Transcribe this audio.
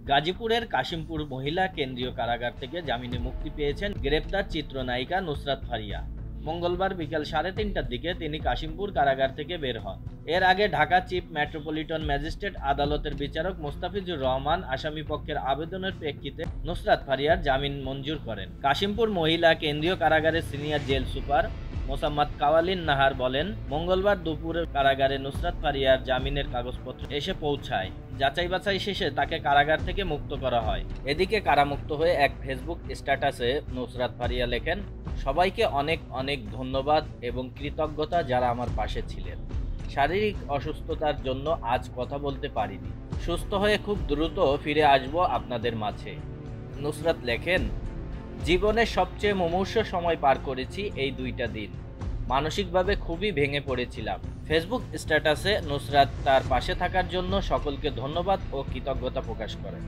গাজীপুরের কাশিমপুর মহিলা কেন্দ্রীয় কারাগার থেকে জামিনে মুক্তি পেয়েছেন গ্রেপ্তার চিত্রনায়িকা নুসরাত ফারিয়া। মঙ্গলবার বিকেল 3:30টার দিকে তিনি কাশিমপুর কারাগার থেকে বের হন। এর আগে ঢাকা চিফ মেট্রোপলিটন ম্যাজিস্ট্রেট আদালতের বিচারক মোস্তাফিজুর রহমান আসামিপক্ষের আবেদনের প্রেক্ষিতে নুসরাত ফারিয়ার জামিন মঞ্জুর করেন। কাশিমপুর মহিলা কেন্দ্রীয় কারাগারের senior jail super Mosammat Kawalin Nahar বলেন, মঙ্গলবার দুপুরে কারাগারে নুসরাত ফারিয়ার জামিনের কাগজপত্র এসে পৌঁছায়। যাচাই বাছাই শেষে তাকে কারাগার থেকে মুক্ত করা হয়। এদিকে কারামুক্ত হয়ে এক ফেসবুক স্ট্যাটাসে নুসরাত ফারিয়া লেখেন, সবাইকে অনেক অনেক ধন্যবাদ এবং কৃতজ্ঞতা যারা আমার পাশে ছিলেন। শারীরিক অসুস্থতার জন্য আজ কথা বলতে পারিনি। সুস্থ হয়ে খুব দ্রুত ফিরে আসব আপনাদের মাঝে। নুসরাত লেখেন, জীবনের সবচেয়ে মুমূর্ষ সময় পার করেছি এই 2টা দিন। মানসিকভাবে খুবই ভেঙে পড়েছিলাম। ফেসবুক স্ট্যাটাসে নুসরাত তার পাশে থাকার জন্য সকলকে ধন্যবাদ ও কৃতজ্ঞতা প্রকাশ করেন।